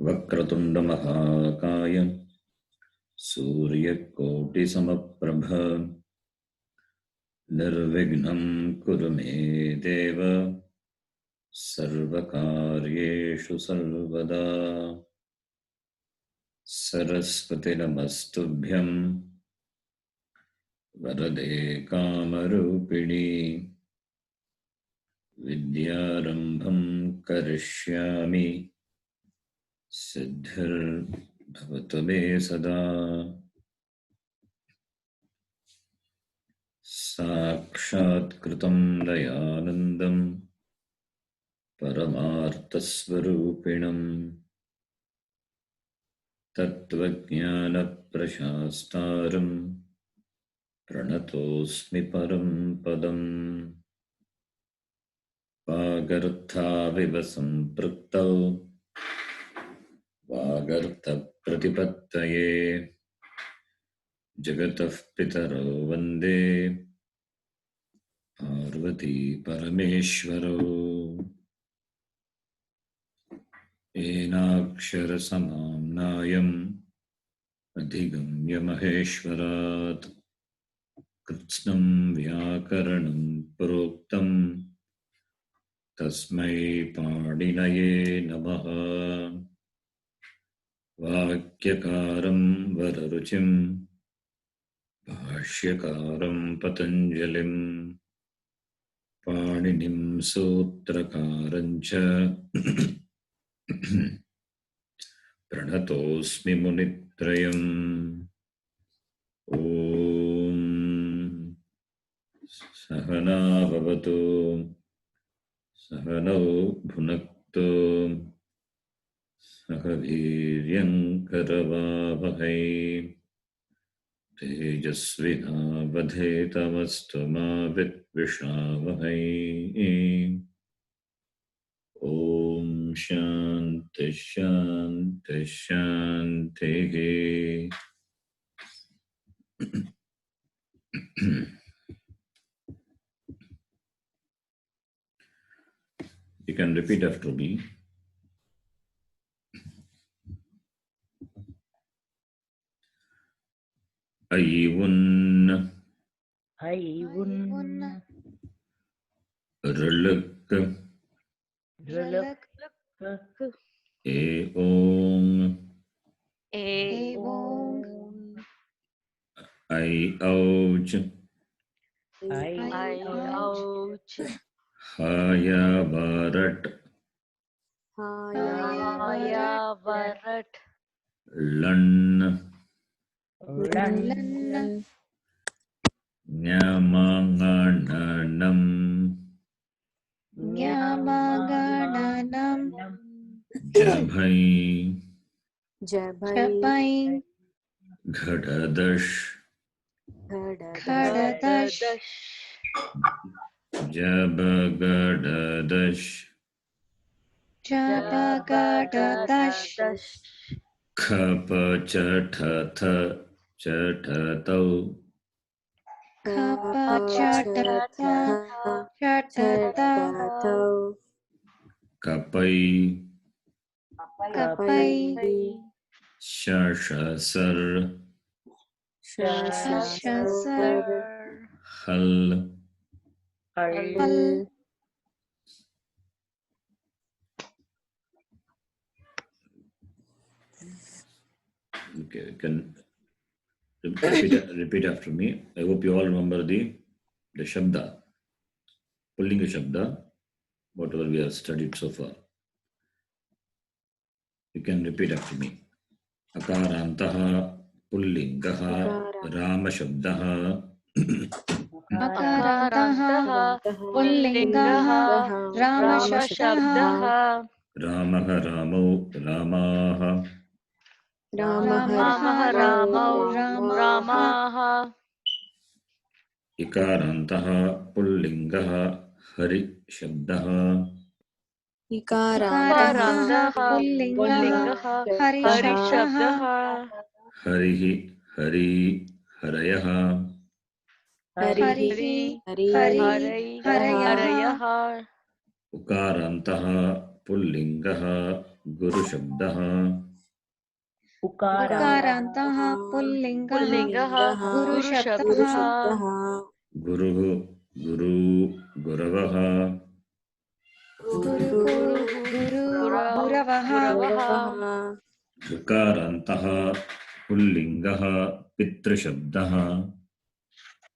वक्रतुंड महाकाय सूर्यकोटिसमप्रभ निर्विघ्नं कुरु मे देव सर्वकार्येषु सर्वदा। सरस्वती नमस्तुभ्यं वरदे कामरूपिणी विद्यारंभं करिष्यामि सिद्धिर्भवतु मे सदा। साक्षात्कृतं दयानन्दं परमार्थस्वरूपिणं तत्त्वज्ञानप्रशास्तारं प्रणतोऽस्मि परं पदम्। वागर्थाविव सम्पृक्तौ वागर्थप्रतिपत्तये जगतः पितरौ वन्दे पार्वती परमेश्वरौ। येनाक्षरसमाम्नायम् अधिगम्य महेश्वरात् कृत्स्नं व्याकरणं प्रोक्तं तस्मै पाणिनये नमः। वाक्यकारं वररुचिं भाष्यकारं पतञ्जलिं पाणिनिं सूत्रकारं च प्रणतोऽस्मि मुनित्रयम्। ॐ सहना भवतु सहनौ भुनक्तु सह वीर्यङ्करवावहै तेजस्विनावधेतमस्तु मा विद्विषावहै। ॐ शान्ति शान्ति शान्तिः। You can repeat after me. Aivun Ruluk Eong Iouch Hayavarat Lan Nyamangananam Jabhai Ghadadash Jabagadadash Khapachatatha Chatatau Kapai Shashasar Hal Okay, you can repeat after me. I hope you all remember the Shabda, Pullinga Shabda, whatever we have studied so far. You can repeat after me. Akarantaha Pullingaha Rama Shabdaha Ramaha Ramau Ramaha Ikarantaha Pullingaha Hari Shabdaha Harihi Hari Harayaha Ukarantaha पुल्लिङ्गः गुरुशब्दः उकारान्तः पुल्लिङ्गः गुरुशब्दः गुरुः गुरु गुरवः गुरवः ऋकारान्तः पुल्लिङ्गः पितृशब्दः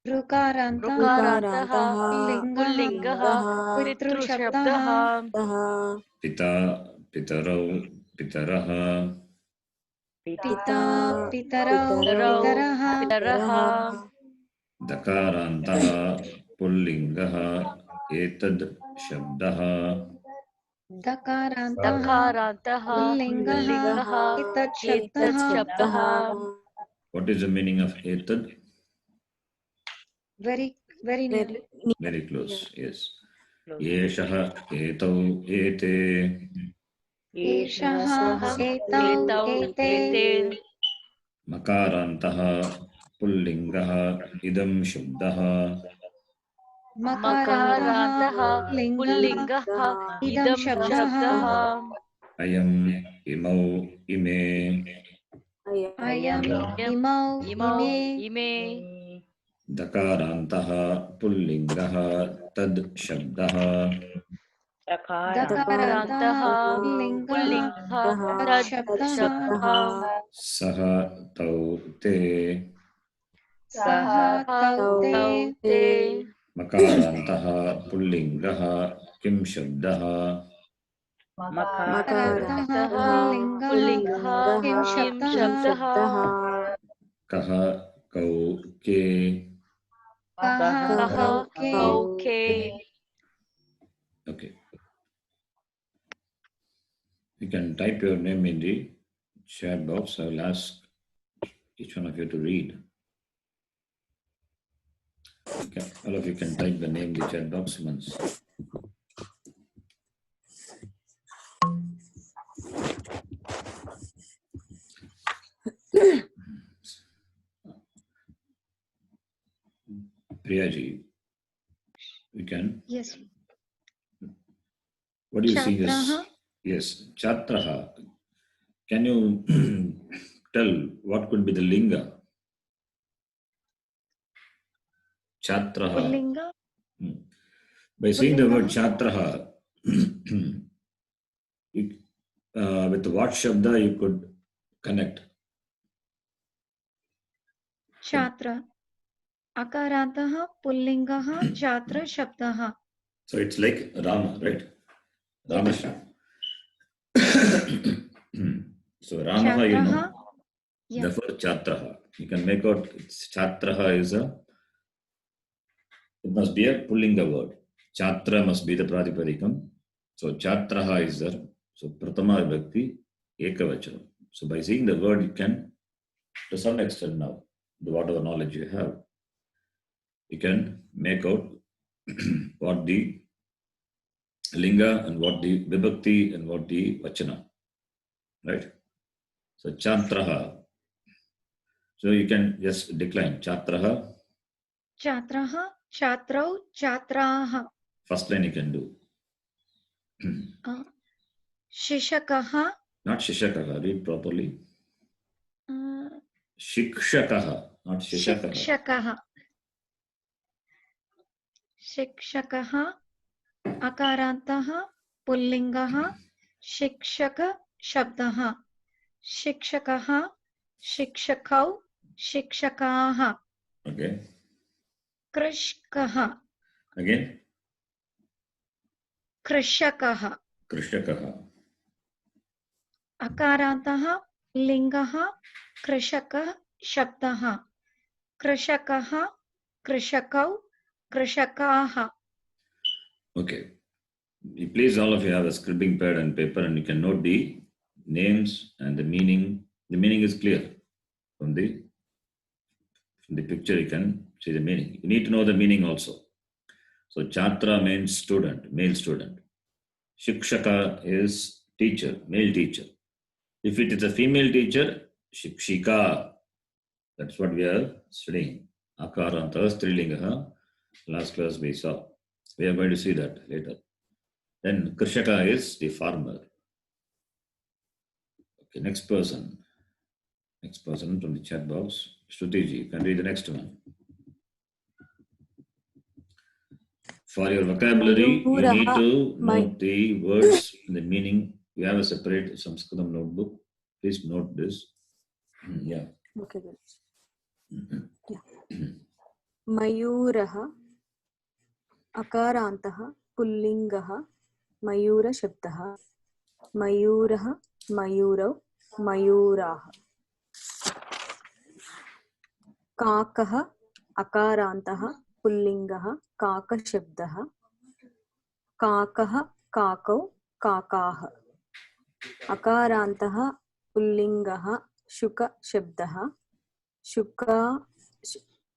ऋकारान्तः पुल्लिङ्गः पितृशब्दः पिता पितरौ पितरः पिता पितरः दकारान्तः पुल्लिङ्गः एतद् शब्दः दकारान्तः पुल्लिङ्गः एतत् शब्दः. What is the meaning of etad? Very near. Very close, yes. Yeshah etau ete एषः एतौ एते मकारान्तः पुल्लिङ्गः इदं शब्दः मकारान्तः पुल्लिङ्गः इदं शब्दः अयम् इमौ इमे अयम् इमौ इमे दकारान्तः पुल्लिङ्गः तद् शब्दः दकारान्तः पुल्लिङ्गः तत् शब्दः सः तौ ते सः तौ ते मकारान्तः पुल्लिङ्गः किं शब्दः मकारान्तः पुल्लिङ्गः किं शब्दः कः कौ के कः कौ के. Okay. You can type your name in the chat box. I will ask each one of you to read. Okay. All of you can type the name in the chat box once. Priyaji, you can. Yes. What do you see is Chatraha. yes, Chatraha. Can you tell what could be the linga? Chatraha. Pullinga. By saying the word Chatraha, with what shabda you could connect? Chatra. Akarantah pullingaha chatra shabdaha. So it's like Rama, right? Rama. So Rama, you know. Yeah. Therefore, Chatraha. You can make out Chatraha is it must be a Pullinga word. Chatra must be the Pratipadikam. So Chatraha is there. So Pratama Vibhakti Ekavachanam. So by seeing the word, you can, to some extent now, whatever knowledge you have, you can make out what the Linga and what the Vibhakti and what the Vachana. Right? So Chatraha. So you can just decline Chatraha. Chatraha, chatrau, chatraha. First line you can do. Shishakaha. Not Shishakaha. Read properly. Shikshakaha. Not Shishakaha. Shikshakaha. Shikshakaha. Akarantaha. Pullingaha. Shikshaka shabdaha. Shikshakaha. Shikshakau. Shikshakaha. Okay. Krishkaha. Again. Krishakaha. Krishakaha. Akarantaha. Lingaha. Krishaka shabdaha. Krishakaha. Krishakau. Krishakaha. Okay. Please, all of you have a scribbling pad and paper, and you can note the names and the meaning. The meaning is clear from the picture. You can see the meaning. You need to know the meaning also. So Chatra means student, male student. Shikshaka is teacher, male teacher. If it is a female teacher, Shikshika. That's what we are studying. Akaranta, Strilinga. Last class we saw. We are going to see that later. Then Krishaka is the farmer. Okay, next person. Next person from the chat box. Shruti ji, can read the next one. For your vocabulary, you need to note the words and the meaning. We have a separate Sanskritam notebook. Please note this. Yeah. Okay. Yeah. Mayuraha Akarantah Pullingaha Mayurashabdaha Mayuraha Mayurau Mayuraha Kakaha Akarantaha Pullingaha Kakashabdaha Kakaha Kakau Kakaha Akarantaha Pullingaha Shuka Shabdaha Shuka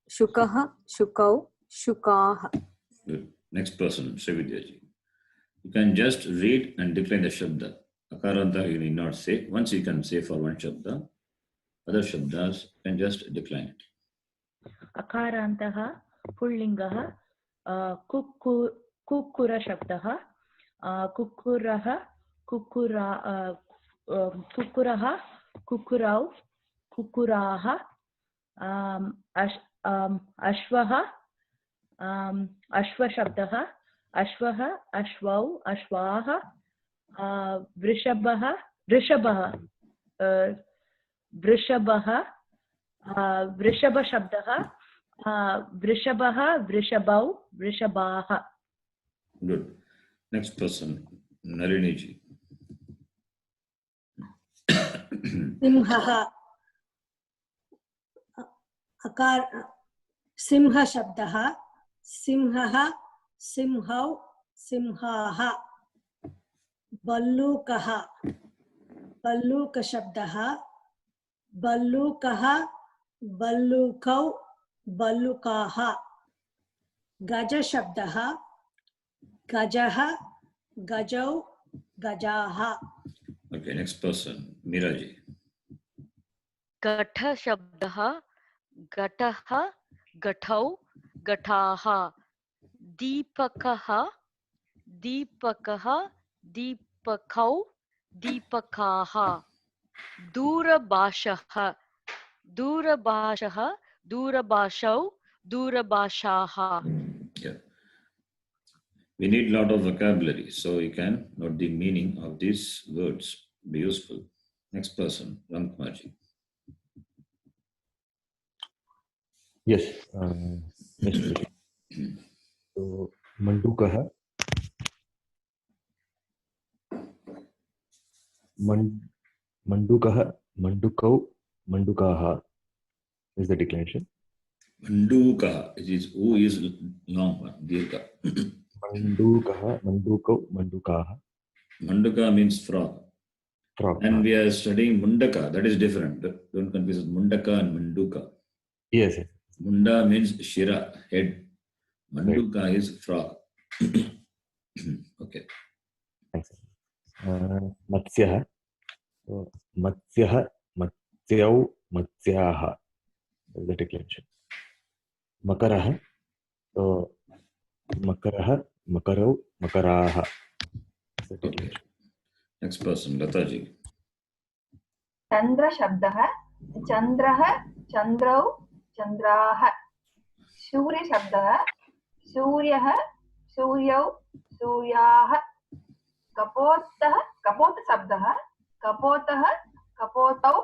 Shukaha Shukau Shukaha. Good. Next person, Srividya ji. You can just read and decline the Shabda. Akaranta you need not say. Once you can say for one Shabda, other Shabdas you can just decline it. Akarantaha Pullingaha Kukura Shabdaha Kukuraha Kukuraha Kukurau Kukuraha Ashvaha Ashvashabdaha Ashvaha Ashvau Ashvaha Vrishabha Vrishabha Vrishabha Vrishabha Shabdaha Vrishabha Vrishabau Vrishabaha. Good. Next person, Nalini ji. Simhaha Akar Simha Shabdaha Simhaha Simhau Simhaha Ballukaha Balluka Shabdaha Ballukaha Ballukau Ballukaha Gaja Shabdaha Gajaha Gajau Gajaha. Okay, next person, Miraji. Gatha Shabdaha Gataha Gathau Gataha Deepakaha Deepakaha Deepakau Deepakaha Durabashaha Durabashaha Durabashau Durabashaha. Yeah. We need a lot of vocabulary, so you can note the meaning of these words. Be useful. Next person, Ramkumar ji. Yes. Next question. So, Mandukaha. Mandukaha. Mandukau. Mandukaha is the declension. Mandukaha. It is who is long one. Dirgha. Mandukaha. Mandukau. Mandukaha. Manduka means frog. Frog. And we are studying Mundaka. That is different. Don't confuse it. Mundaka and Manduka. Yes. Yes. Munda means Shira, head. Manduka right. is frog. Okay. Thanks. Matsyaha. So, Matsyaha, Matsyau, Matsyaha is the declension. Makaraha. So, Makaraha, Makarau, Makaraha is the declension. Okay. Next person, Lataji. Chandra Shabdaha Chandraha Chandrau Chandraha Surya Shabdaha Suryaha Suryau Suryaha Kapotaha Kapota Shabdaha Kapotaha Kapotau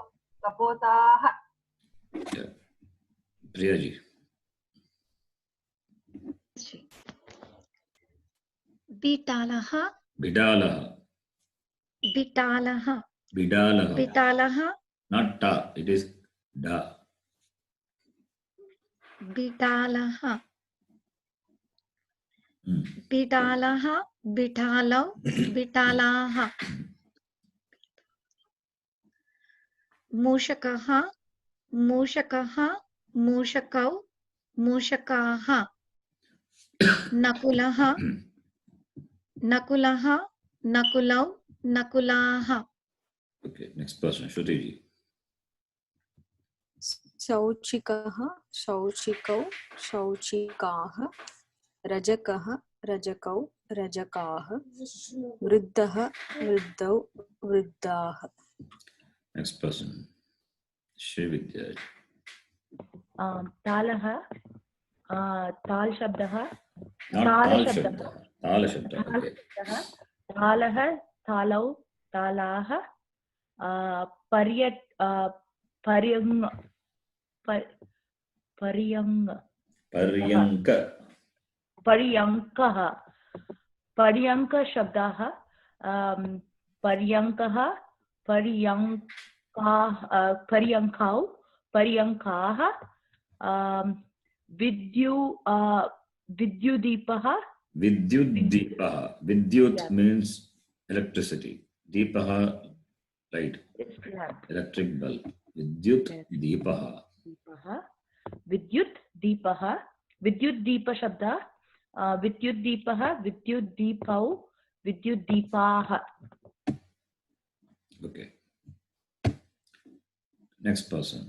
Kapotaha. Yeah. Priyaji. Bitalaha Bidalaha. Bitalaha Bidalaha. Bitalaha Not ta, it is da. Bitalaha Bitalaha Bitalau Bitalaha Mushakaha Mushakaha Mushakau Mushakaha Nakulaha Nakulaha Nakulau Nakulaha. Okay, next person, Shruti. Shauchikaha Shauchikau Shauchikaha Rajakaha Rajakau रजकाः वृद्धः वृद्धौ वृद्धाः Next person. Srividya. तालः ताल शब्दः Not ताल Tal शब्दः Shabda. Tal Shabda. Okay. तालः तालौ तालाः पर्यङ् पर्यङ् Paryanka. पर्यङ्कः पर्यङ्कशब्दाः पर्यङ्कः पर्यङ्कौ पर्यङ्काः विद्युदीपः Vidyut Deepaha. Vidyut Yeah. means electricity. Deepaha, light. It's lamp. Electric bulb. Vidyut Yes. Deepaha. दीपः विद्युत् दीपः विद्युत् दीप शब्दः विद्युत् दीपः विद्युत् दीपौ विद्युत् दीपाः Okay. Next person.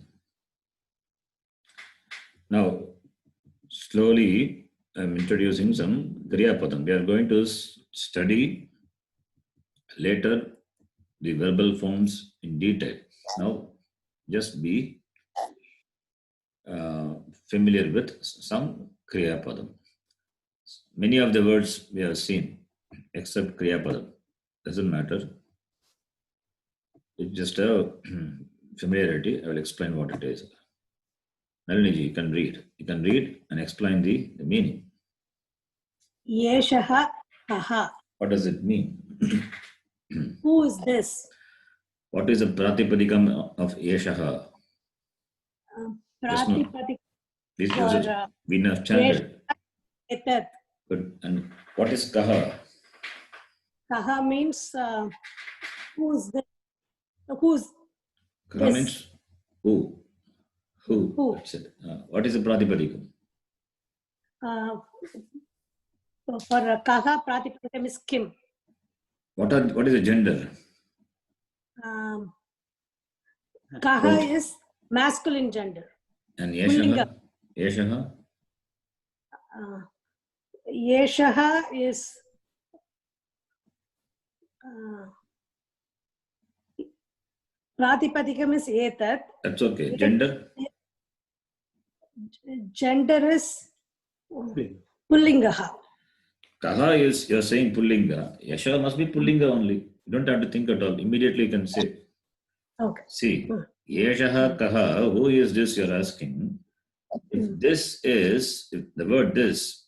Now, slowly, I'm introducing some Kriya Padam. We are going to study later the verbal forms in detail. Now, just be familiar with some Kriya Padam. Many of the words we have seen, except Kriya Padam. Doesn't matter. It's just a familiarity. I will explain what it is. Nalini ji, you can read. You can read and explain the meaning. Yeshah kaha. What does it mean? Who is this? What is the pratipadikam of Yeshaha? Pratipadik This for is we have chanted. etat. Good. And what is Kaha? Kaha means who is this? Who's Kaha Yes. means who? Who? Who. That's it. What is the pratipadikam? For kaha pratipadikam is kim. What is the gender? Kaha is masculine gender. And Pullinga. Yeshaha? Yeshaha is pratipadikam is etat. That's okay. Gender? Gender is pullingaha. Kaha is, you're saying Pullinga. Yasha must be Pullinga only. You don't have to think at all. Immediately you can say. Okay. See, Yeshaha Kaha, who is this you're asking? If this is, if the word this,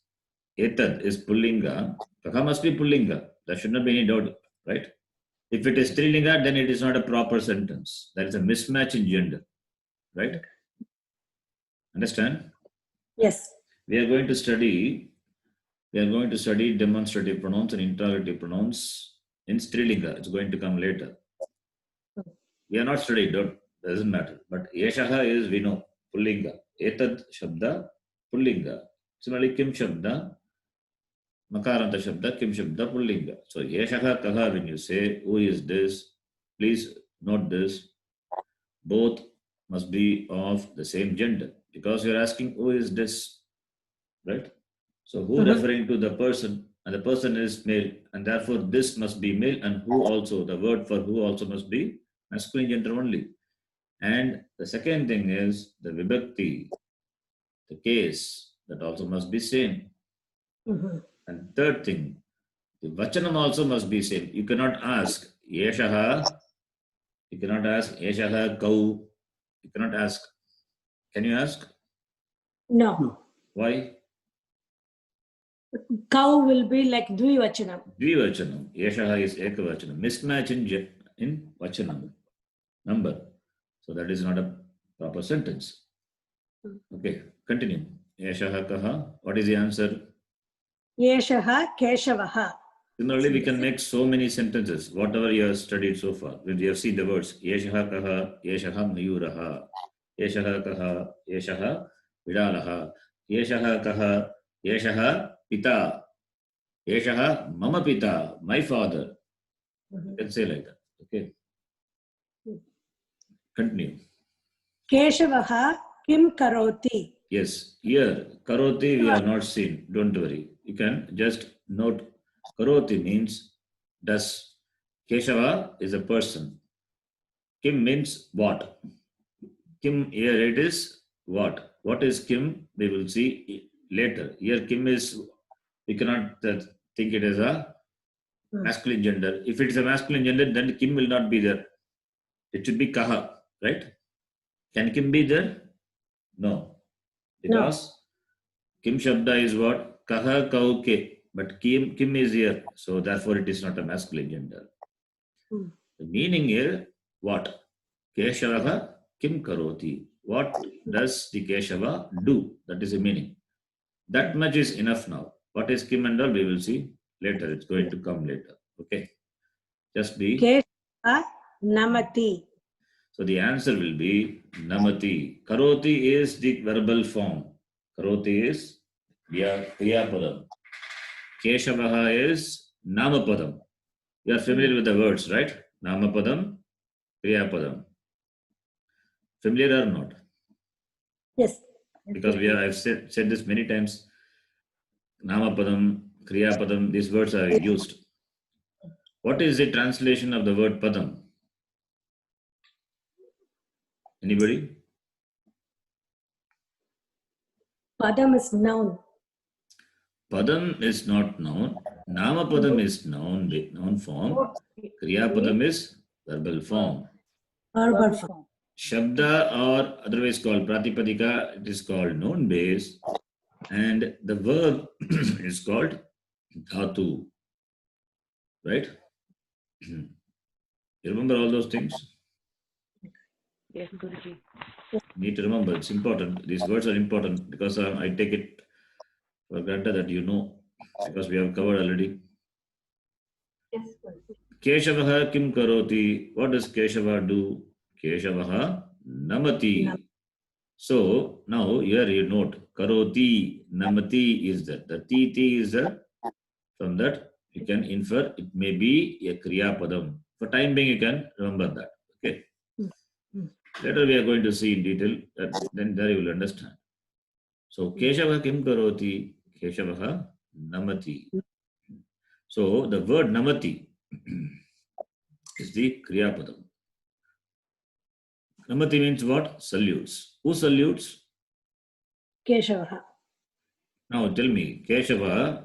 Etad is Pullinga, Kaha must be Pullinga. There should not be any doubt, right? If it is Strilinga, then it is not a proper sentence. There is a mismatch in gender, right? Understand? Yes. We are going to study demonstrative pronouns and interrogative pronouns in Strilinga. It's going to come later. We are not studied, doesn't matter. But Yeshaha is, we know, Pullinga. Etad Shabda, Pullinga. Similarly, Kim Shabda, Makaranta Shabda, Kim Shabda, Pullinga. So Yeshaha Kaha, when you say, who is this? Please note this. Both must be of the same gender. Because you're asking, who is this? Right? So who referring to the person, and the person is male, and therefore this must be male, and who also, the word for who also must be masculine gender only. And the second thing is the vibhakti, the case, that also must be same. And third thing, the vachanam also must be same. You cannot ask Yeshaha, you cannot ask Yeshaha Kau, you cannot ask. Can you ask? No. Why? Cow will be like dvivachanam. Dvivachanam. Yeshaha is ekavachanam. Mismatch in vachanam. Number. So that is not a proper sentence. Okay, continue. Yeshaha kaha. What is the answer? Yeshaha keshavaha. Similarly, we can make so many sentences, whatever you have studied so far. When you have seen the words, Yeshaha kaha, Yeshaha mayuraha, Yeshaha kaha, Yeshaha vidalaha, Yeshaha kaha, Yeshaha pita, Yeshaha mama pita, my father. You can say like that. Okay. Continue. Keshavaha kim karoti. Yes, here, karoti we have not seen. Don't worry. You can just note Karoti means does. Keshava is a person. Kim means what? Kim here it is what? What is Kim? We will see later. Here Kim is, we cannot think it as a masculine gender. If it is a masculine gender, then Kim will not be there. It should be Kaha, right? Can Kim be there? No. Because Kim Shabda is what? Kaha, Kau, Ke. But Kim is here. So therefore it is not a masculine gender. The meaning here, what? Keshavaha Kim Karoti. What does the Keshava do? That is the meaning. That much is enough now. What is Kim and all? We will see later. It's going to come later. Okay. Just be. Keshava namati. So the answer will be namati. Karoti is the verbal form. Karoti is Kriya Padam. Keshavaha is Namapadam. You are familiar with the words, right? Namapadam, Kriya Padam. Familiar or not? Yes. Because I've said this many times. Namapadam, Kriya Padam, these words are used. What is the translation of the word Padam? Anybody? Padam is noun. Padam is not noun. Namapadam is noun form. Kriya Padam is verbal form. Verbal form. Shabda, or otherwise called Pratipadika, it is called noun base, and the verb is called Dhatu. Right? You remember all those things? Yes, Guruji. Need to remember, it's important. These words are important because I take it for granted that you know, because we have covered already. Yes, Guruji. Keshavaha Kim Karoti. What does Keshava do? Keshavaha Namati. So now here you note Karoti, Namati is that. The T is there. From that you can infer it may be a Kriya Padam. For time being you can remember that. Okay. Later we are going to see in detail that then there you will understand. So Keshavaha Kim Karoti, Keshavaha Namati. So the word Namati is the Kriya Padam. Namati means what? Salutes. Who salutes? Keshava. Now tell me, Keshava,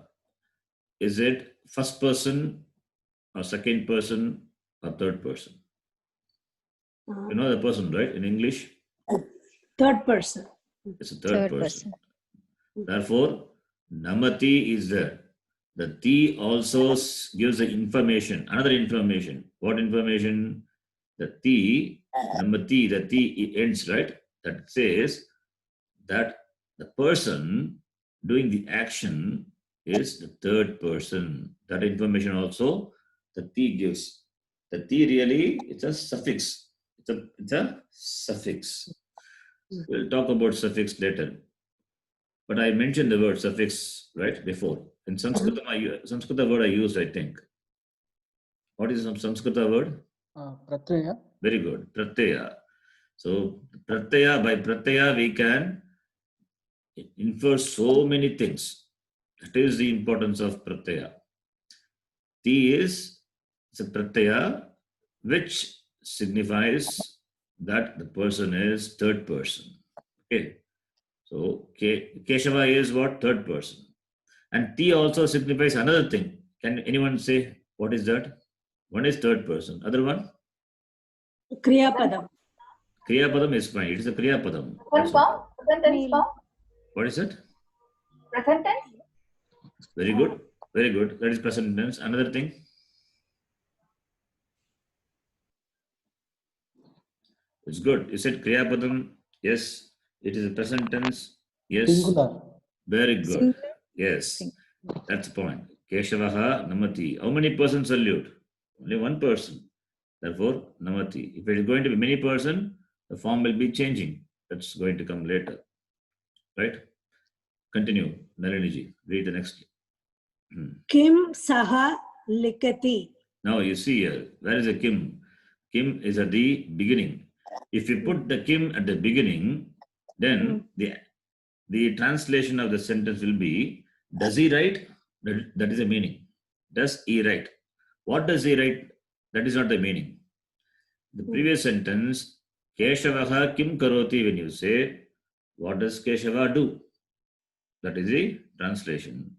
is it first person or second person or third person? You know the person, right? In English? Third person. It's a third person. Therefore, Namati is there. The T also gives the information, another information. What information? The T, Namati, the T ends, right? That says that the person doing the action is the third person. That information also the T gives. The T really, it's a suffix. It's a suffix. We'll talk about suffix later. But I mentioned the word suffix right before. In Sanskrit, Sanskrit word I used, I think. What is some Sanskrit word? Pratyaya. Very good. Pratyaya. So Pratyaya, by Pratyaya we can infer so many things. That is the importance of Pratyaya. T is a Pratyaya which signifies that the person is third person. Okay. So Keshava is what? Third person. And T also signifies another thing. Can anyone say what is that? One is third person. Other one? Kriya Padam. Kriya Padam is fine. It is a Kriya Padam. Present form? Present tense form? What is it? Present tense? Very good. Very good. That is present tense. Another thing? It's good. You said Kriya Padam. Yes. It is a present tense. Yes. Singular. Very good. Singular. Yes. That's the point. Keshavaha Namati. How many persons salute? Only one person. Therefore, Namati. If it is going to be many person, the form will be changing. That's going to come later. Right? Continue. Naliniji. Read the next. Kim Saha Likati. Now you see here, where is the Kim? Kim is at the beginning. If you put the Kim at the beginning, then the translation of the sentence will be, does he write? That is the meaning. Does he write? What does he write? That is not the meaning. The previous sentence, Keshavaha kim karoti, when you say, what does Keshava do? That is the translation.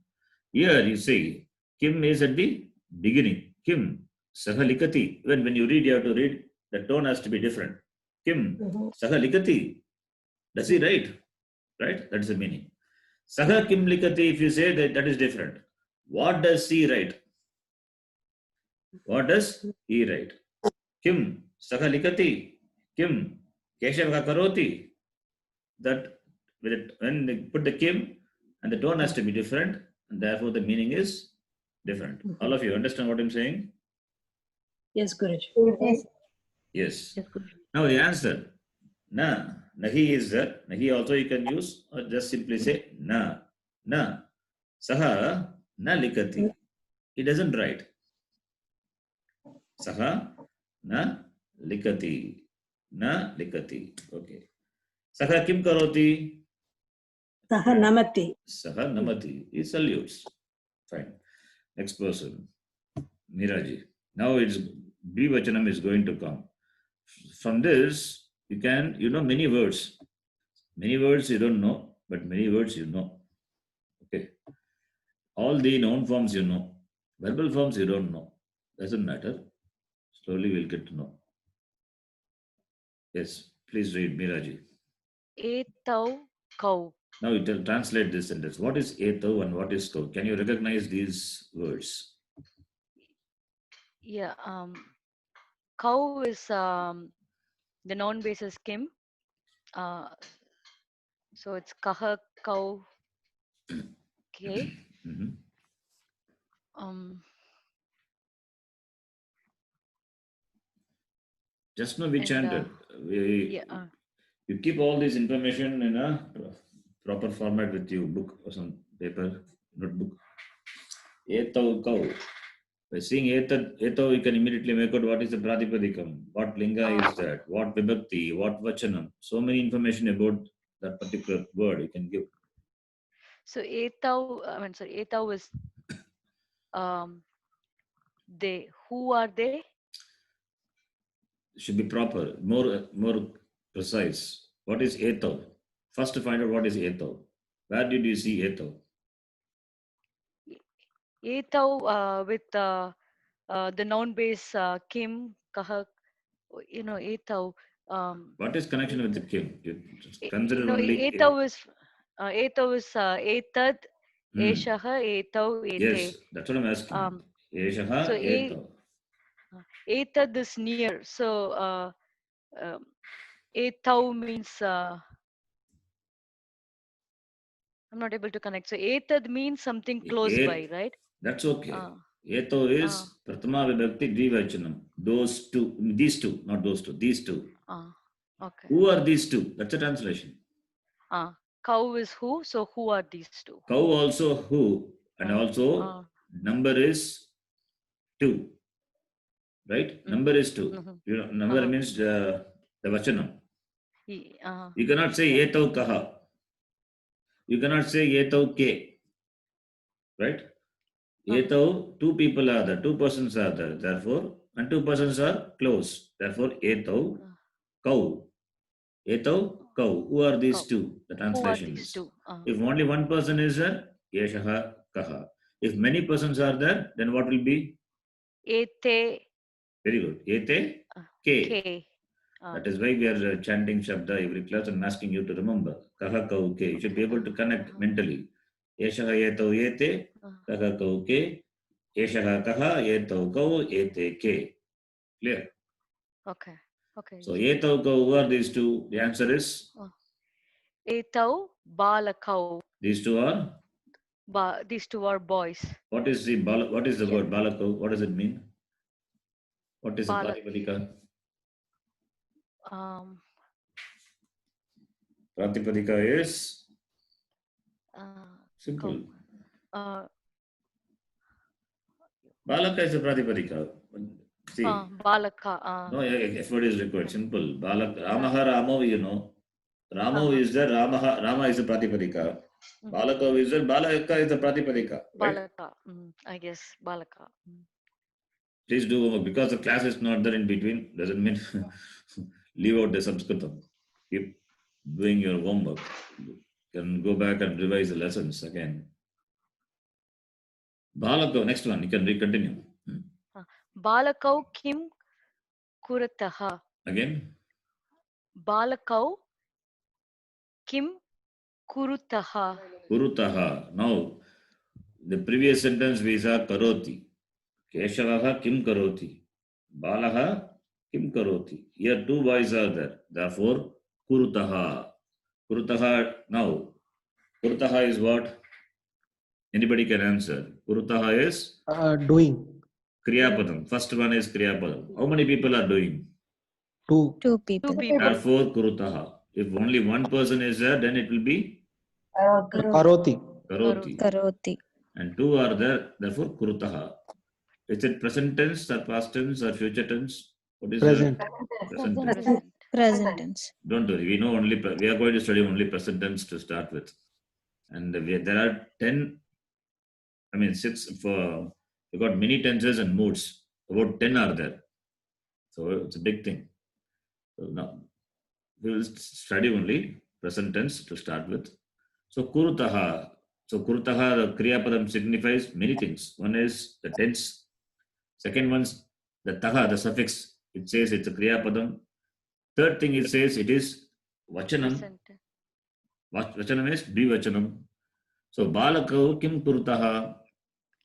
Here you say, kim is at the beginning. Kim, saha likati. When you read, you have to read, the tone has to be different. Kim, saha likati. Does he write? Right? That is the meaning. Saha kim likati, if you say that is different. What does he write? What does he write? Kim, saha likati. Kim, Keshava karoti. That when they put the kim, and the tone has to be different, and therefore the meaning is different. All of you understand what I'm saying? Yes, Guruji. Yes. Yes. Yes, Guruji. Now the answer, na, nahi is there. Nahi also you can use, or just simply say na, na. Saha na likati. He doesn't write. Saha na likati. Na likati. Okay. Saha kim karoti? Saha namati. Saha namati. He salutes. Fine. Next person. Miraji. Now it's Dvivachanam is going to come. From this, you can, many words. Many words you don't know, but many words you know. Okay. All the noun forms you know. Verbal forms you don't know. Doesn't matter. Slowly we'll get to know. Yes, please read, Miraji. Etau kau. Now you translate this sentence. What is etau and what is kau? Can you recognize these words? Yeah. Kau is the noun base is kim. So it's kaha kau ke. Mhm. Just now we And, chanted. yeah. You keep all this information in a proper format with you, book or some paper, notebook. Etau kau. By seeing etau, you can immediately make out what is the pratipadikam, what linga is that, what vibhakti, what vachanam. So many information about that particular word you can give. So etau, etau is they. Who are they? Should be proper, more precise. What is etau? First to find out what is etau. Where did you see etau? Etau with the noun base kim kaha. Etau. What is connection with the kim? You just consider only. Etau is etad, eshaha, etau, ete. Yes, that's what I'm asking. Eshaha, So etau. etad is near. So etau means I'm not able to connect. So etad means something close by, right? That's okay. Etau is Pratama Vibhakti Dvivachanam. Those two, these two, not those two, these two. Okay. Who are these two? That's a translation. Cow is who, so who are these two? Cow also who, and also number is 2. Right? Number is 2. Number means the Vachanam. You cannot say etau kaha. You cannot say etau ke. Right? Etau, 2 people are there, 2 persons are there, therefore, and 2 persons are close. Therefore, etau, kau. Etau, kau. Who are these 2? The translation is. Two? If only one person is there, yeshaha, kaha. If many persons are there, then what will be? Ete. Very good. Ete, ke. Ke. That is why we are chanting Shabda every class and asking you to remember. Kaha, kau, ke. You should be able to connect mentally. Eshaha etau ete, kaha kau ke, eshaha kaha etau kau ete ke. Clear? Okay. Okay. So etau kau, who are these 2? The answer is? Etau, balakau. These 2 are? These 2 are boys. What is the word balakau? What does it mean? What is the Pratipadika? Pratipadika is? Simple. Balaka is a Pratipadika. See, Balaka. no effort is required. Simple. Balaka, Ramaha, Ramo, you know. Ramo is there. Rama is a Pratipadika. Balaka is there. Balaka is the Pratipadika. Right? Balaka. I guess Balaka. Please do homework because the class is not there in between. Doesn't mean leave out the Sanskritam. Keep doing your homework. You can go back and revise the lessons again. Balaka, next one. You can continue. Balakau kim kurataha. Again. Balakau kim kurutaha. Kurutaha. Now, the previous sentence we saw karoti. Keshavaha kim karoti. Balaha kim karoti. Here two boys are there. Therefore, kurutaha. Kurutaha. Now, kurutaha is what? Anybody can answer. Kurutaha is Doing. Kriyapadam. First one is Kriyapadam. How many people are doing? Two. Two people. Two people. Therefore, kurutaha. If only one person is there, then it will be Karoti. karoti. Karoti. And two are there, therefore kurutaha. Is it present tense or past tense or future tense? What is Present. Present tense. Present. Present tense. Don't worry, we know only, we are going to study only present tense to start with. And there are 10, I mean 6 for, we got many tenses and moods. About 10 are there. So it's a big thing. So now we will study only present tense to start with. So kurutaha. So kurutaha, the kriyapadam signifies many things. One is the tense. Second one's the taha, the suffix. It says it's a kriyapadam. Third thing it says it is vachanam. Present. Vachanam is dvivachanam. So balakau kim kurutaha.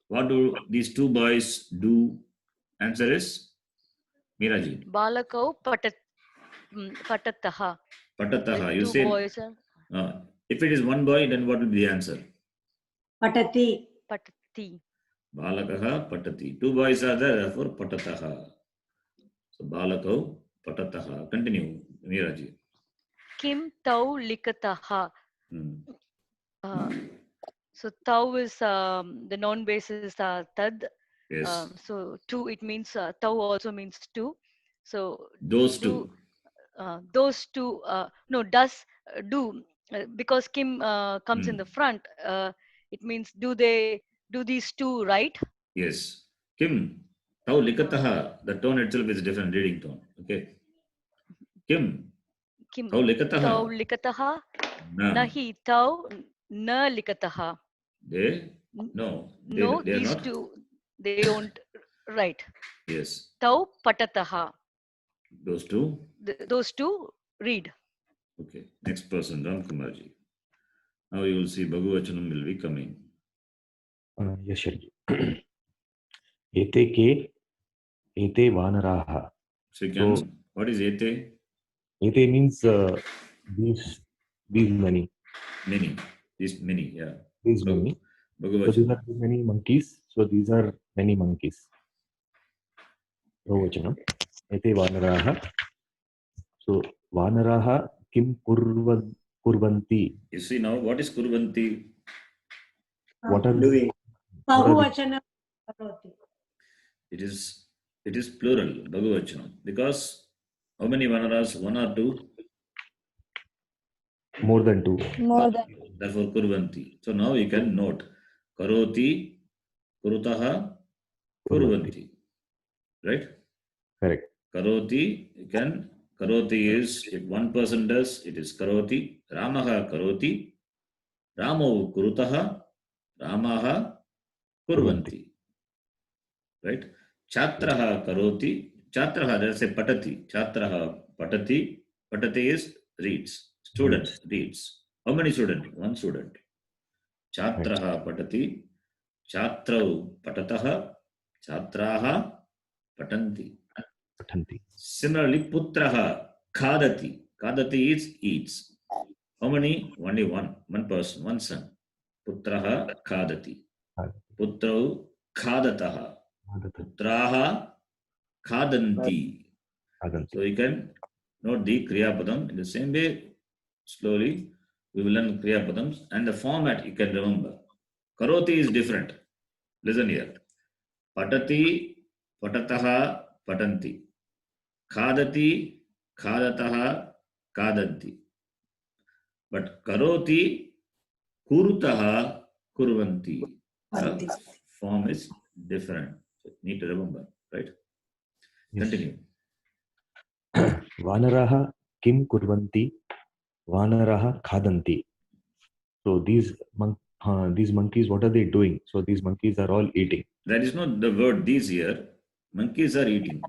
What do these two boys do? Answer is Miraji. Balakau patataha. Patataha. You Two say boys are if it is one boy, then what will be the answer? Patati. patati. Balakaha patati. Two boys are there, therefore patataha. So balakau patataha. Continue, Miraji. Kim tau likataha. Hmm. So tau is the noun base is tad. Yes. So two, it means tau also means two. So Those do, two. those two no does do because Kim comes in the front. It means do these two right? Yes. Kim. Tau likataha. The tone itself is a different reading tone. Okay. Kim. Kim Tau likataha. tau likataha. Na. Nahi tau na likataha. They? No. No, they are these not. two they don't write. Yes. Tau patataha. Those two. Those two read. Okay. Next person, Ram Kumarji. Now you will see Bhagavachanam will be coming. Yes, Sharji. Ete ke, ete vanaraha. So you can, So- what is ete? Ete means these many. Many. These many, yeah. These So, many. So these Bhagavachanam. are many monkeys. So these are many monkeys. Bhagavachanam. Ete vanaraha. So vanaraha kim kurvanti. You see now, what is kurvanti? What are Doing. Bahuvachana karoti. It is plural, Bhagavachanam. Because how many vanaras? One or two? more than two? More than. Therefore, kurvanti. So now you can note karoti, kurutaha, kurvanti. Right? Correct. Karoti, you can, karoti is, if one person does, it is karoti. Ramaha karoti. Ramo kurutaha. Ramaha kurvanti. Right? Chatraha karoti. Chatraha, let's say patati. Chatraha patati. Patati is reads. Student reads. How many students? One student. Chatraha patati. Chatrau patataha. Chatraha patanti. Patanti. Similarly, putraha khadati. Khadati is eats. How many? Only one person, one son. Putraha khadati. Putrau khadataha. Putraha khadanti. So you can note the Kriyapadam. In the same way, slowly we will learn Kriyapadams and the format you can remember. Karoti is different. Listen here. Patati, patataha, patanti. Khadati, khadataha, khadanti. But karoti, Kurutaha kurvanti. The form is different. So need to remember, right? Yes. Continue. Vanaraha kim kurvanti, vanaraha khadanti. So these monkeys, what are they doing? So these monkeys are all eating. There is not the word these here. Monkeys are eating.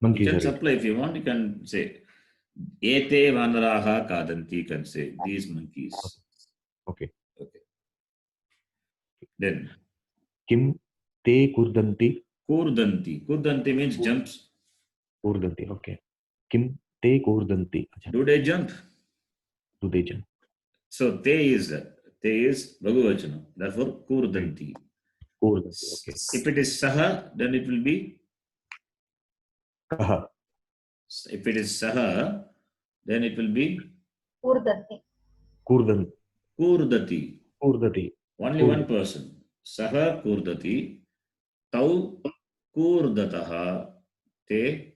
Monkeys You are can eating. supply if you want. You can say ete vanaraha kadanti. You can say these monkeys. Okay. Okay. Then Kim te kurdanti. kurdanti. Kurdanti means jumps. Kurdanti. Okay. Kim te kurdanti. Acha. Do they jump? Do they jump? So te is Bhagavachana. Therefore kurdanti. Kurdanti. Okay. If it is saha, then it will be. Kaha. If it is saha, then it will be Urdati. Kurdanti. kurdati. Kurdati. Only one person. Saha kurdati. Tau kurdataha. Te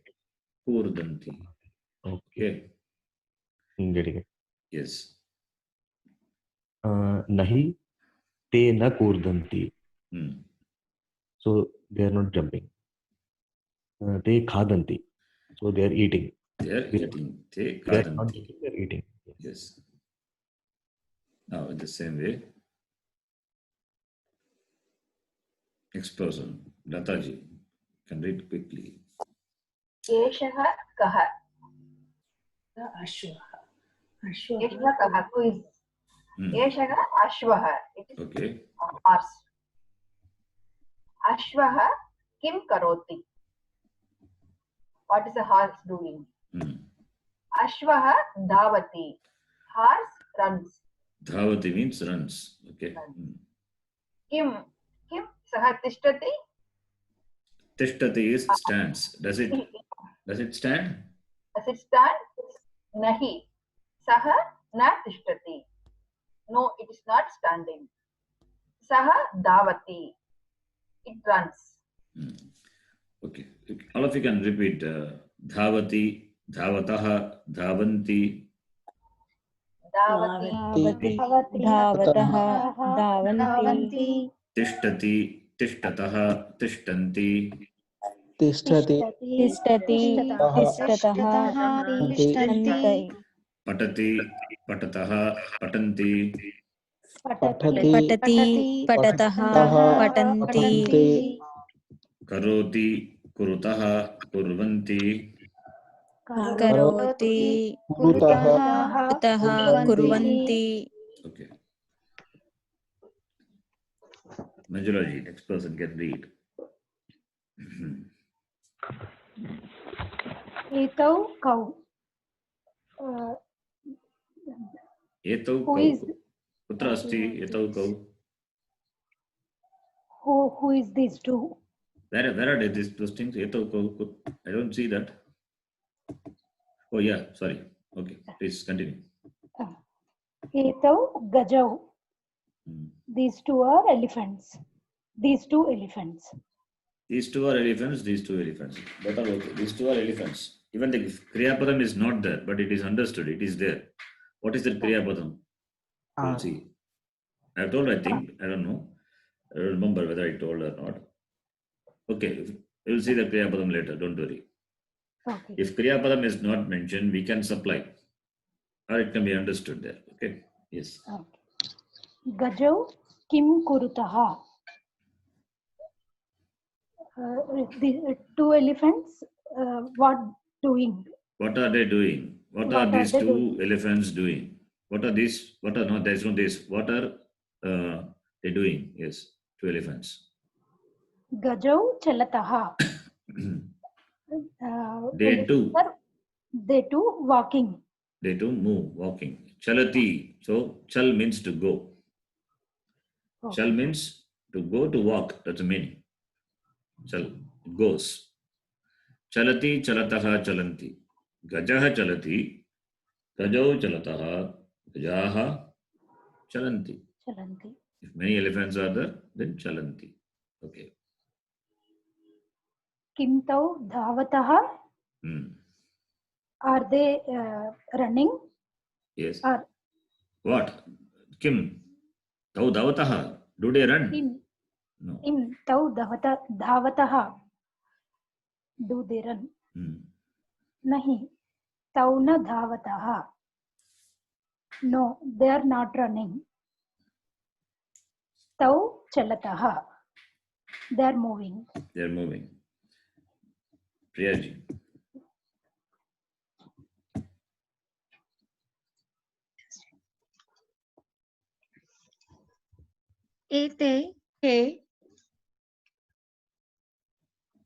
kurdanti. Okay. Okay. Getting it. Yes. Nahi te na kurdanti. So they are not jumping. Te khadanti. So they are eating. They are eating. Te They are not kadanti. jumping, they are eating. Yes. Now in the same way. Next person. Lataji. Can read quickly. Eshaha kaha. Ashwaha. Eshaha kaha. Who is? Eshaha ashwaha. It is Okay. horse. Ashwaha kim karoti. What is the horse doing? Ashwaha dhavati. Horse runs. Dhavati means runs. Okay. Kim saha tishtati. Tishtati is stands. Does it stand? Does it stand? Nahi. Saha na tishtati. No, it is not standing. Saha dhavati. It runs. Okay. All of you can repeat. Dhavati, dhavataha, dhavanti. Dhavati. Dhavatah, dhavanti. Tishtati, tishtataha, tishtanti. Tishtati. Tishtati, tishtatah, tishtanti. Patati, patataha, patanti. Patati. Patati, patatah, patanti. Karoti, kurutaha, kurvanti. Karoti, Kurutaha. kutah, kurvanti. Okay. Manjulaji, next person can read. Etau cow. Etau Who kau. is Kutra asti etau kau. who is these two? Where are those things? Etau kau. I don't see that. Oh yeah, sorry. Okay, please continue. Etau gajau. These two are elephants. These two elephants. These two are elephants, these two elephants. But are okay. These two are elephants. Even the Kriyapadam is not there, but it is understood. It is there. What is the Kriyapadam? We'll see. I have told, I think. I don't know. I don't remember whether I told or not. Okay. We'll see the Kriyapadam later. Don't worry. Okay. If Kriyapadam is not mentioned, we can supply. Or it can be understood there. Okay. Yes. Okay. Gajau kim kurutaha. The two elephants, what doing? What are they doing? What are these two elephants doing? What are these? What are not? There's no this. What are they doing? Yes, two elephants. Gajau chalataha. They too. They too walking. They too move, walking. Chalati. So chal means to go. Okay. Chal means to go, to walk. That's the meaning. Chal goes. Chalati chalataha chalanti. Gajaha chalati. Gajau chalataha. Gajaha chalanti. Chalanti. If many elephants are there, then chalanti. Okay. Kimtau dhawataha. Are they running? Yes. Or What? Kim? Tau Davatah. Do they run? No. In tau dhavatah. Do they run? Nahi. Tau na dhavatah. No, they are not running. Tau chalatah. They are moving. They are moving. Priyaji. Ete, hey,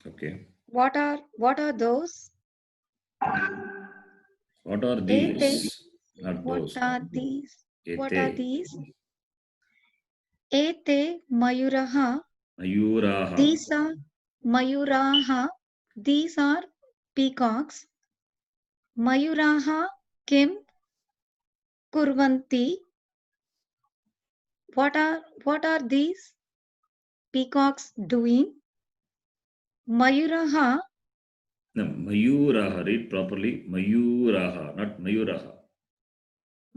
Okay. what are those? What are Ete, these? Not what those. are these? What are Ete. these? Ete mayuraha. Mayuraha. These are mayuraha. These are peacocks. Mayuraha kim kurvanti. What are these peacocks doing? Mayuraha. No, Mayuraha. Read properly. Mayuraha, not Mayuraha.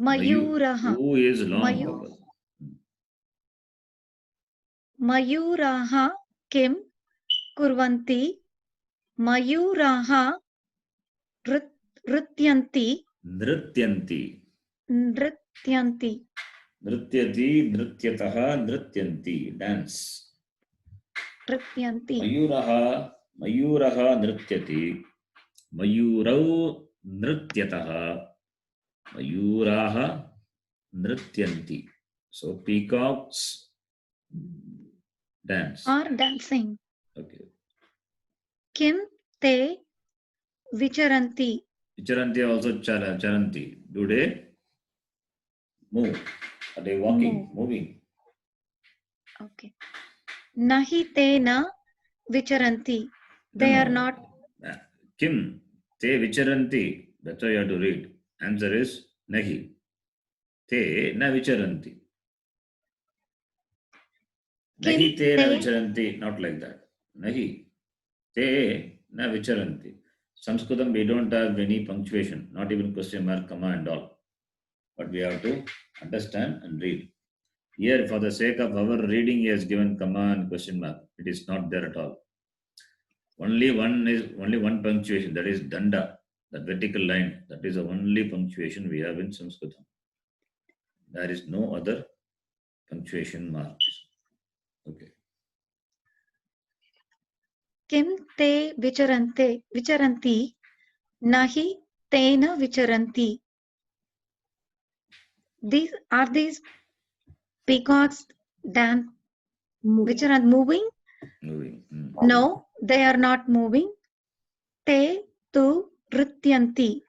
Mayuraha. Who is long vowel? Mayuraha kim kurvanti. Mayuraha nrityanti. Nrityanti. Nrityanti. Nrityati, nrityataha, nrityanti. Dance. Nrityanti. Mayuraha nrityati. Mayurau nrityataha. Mayuraha nrityanti. So peacocks dance. Are dancing. Okay. Kim te vicharanti. Vicharanti also charanti. Do they move? Are they walking? Moving? Okay. Nahi te na vicharanti. They are not. Kim te vicharanti. That's why you have to read. Answer is nahi. Te na vicharanti. Nahi te na vicharanti. Not like that. Nahi. Te na vicharanti. Sanskritam, we don't have any punctuation, not even question mark, comma and all. But we have to understand and read. Here, for the sake of our reading, he has given comma and question mark. It is not there at all. Only one punctuation, that is danda, the vertical line. That is the only punctuation we have in Sanskritam. There is no other punctuation marks. Okay. Kim te vicharanti. Nahi tena vicharanti. These peacocks which are moving? Moving. No, they are not moving. Te tu nrityanti.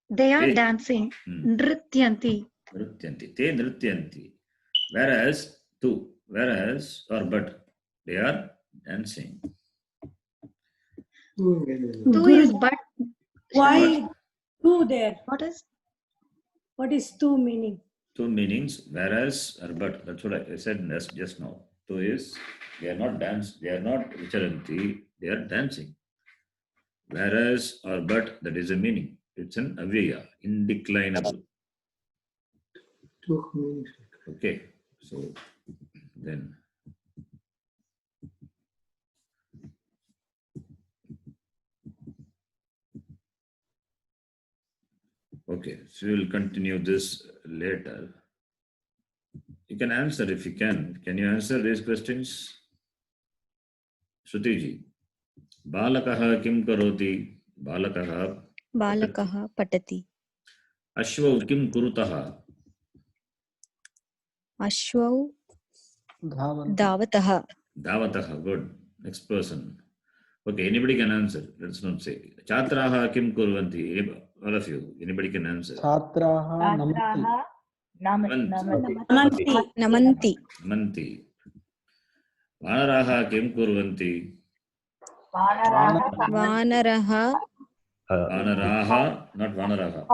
They are dancing. Nrityanti. Nrityanti. Te nrityanti. Whereas or but, they are dancing. Tu is but. Why two there? What is two meaning? Two meanings, whereas or but. That's what I said just now. Two is, they are not vicharanti, they are dancing. Whereas or but, that is a meaning. It's an avyaya, indeclinable. Okay, so then. Okay, so we will continue this later. You can answer if you can. Can you answer these questions? Shruti ji. Balakaha kim karoti? Balakaha patati. Ashwau kim kurutaha? Ashwau davataha. Davataha, good. Next person. Okay, anybody can answer. Let's not say. Chatraha kim kurvanti? All of you. Anybody can answer. Chatraha Namanti. Vanaraha kim kurvanti? Vanaraha. Vanaraha, not vanaraha.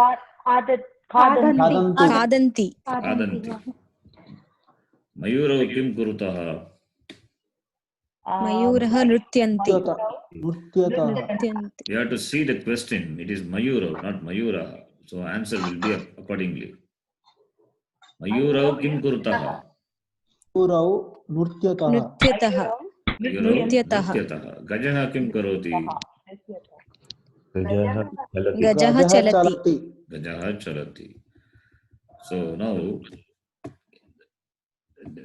Kadanti. Mayuro kim kurutaha? Mayuraha nrityanti. You have to see the question. It is Mayuro, not Mayuraha. So answer will be accordingly. Mayuro kim kurutaha? मयूरौ नृत्यतः नृत्यतः मयूरौ नृत्यतः नृत्यतः गजः किं करोति गजः चलति गजः गजः चलति चलति गजः चलति so now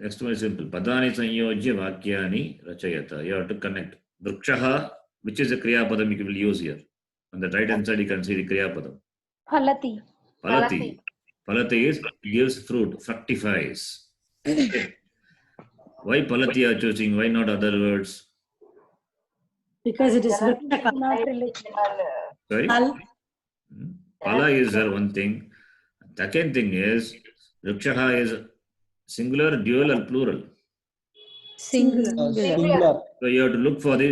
next one is simple padani sanyojya vakyani rachayata you have to connect vrikshaha which is a kriya padam you will use here on the right hand side you can see the kriya padam Phalati. palati palati is gives fruit fructifies okay. Why palati are choosing why not other words Because it is not related. sorry pala is there one thing second thing is vrikshaha is singular dual or plural singular singular so you have to look for the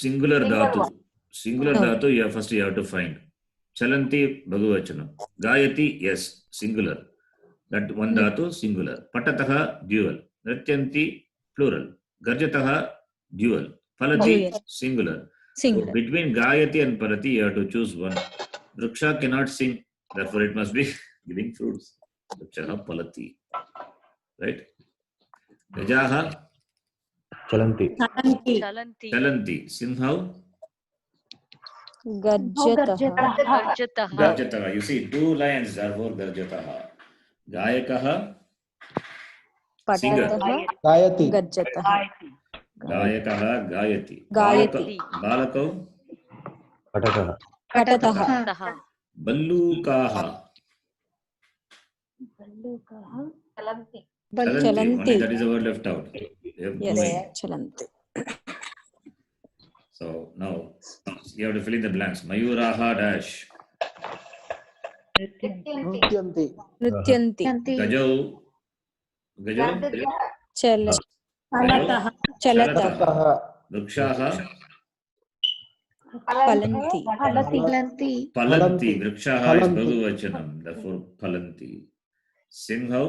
singular dhatu singular Oh. dhatu you have first you have to find chalanti bhagavachanam gayati yes singular that one dhatu singular patatah dual nrityanti plural garjatah dual palati Dual. singular so singular between gayati and palati you have to choose one vriksha cannot sing therefore it must be giving fruits vriksha palati right gajaha चलन्ति chalanti chalanti sinhau garjatah garjatah garjatah you see two lines therefore garjatah gayakah singer patatah गायति garjatah gayakah gayati Gayati. balakau पठतः patatah patah ballukah Chalanti. chalanti only chalanti that is the word left out yes Moving. chalanti So now you have to fill in the blanks mayuraha dash नृत्यन्ति nrityanti Yanti. gajau chala chalatah chalatah ततः vrikshaha palanti Palanti. palanti vrikshaha is Phalanti. bhagavachanam therefore palanti sinhau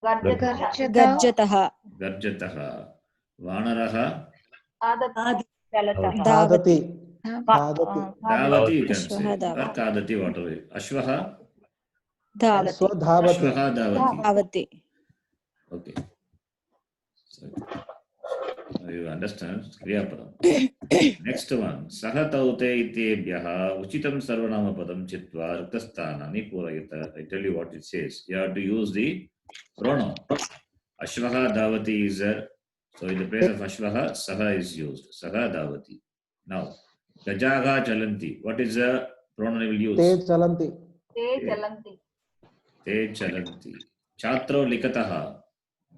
Garjata. garjatah garjatah vanaraha davati खादति खादति davati you can say Ashwaha davati. or kadati whatever ashwaha davati स्वधावति ashwaha davati davati okay so you understand kriya padam next one saha taute ityebhyah uchitam sarvanama padam chitva riktasthānani purayata I tell you what it says you have to use the pronoun ashwaha davati is there so in the place of ashwaha saha is used saha davati now gajaha chalanti what is the pronoun you will use ते चलन्ति Te chalanti. te chalanti chhatro likatah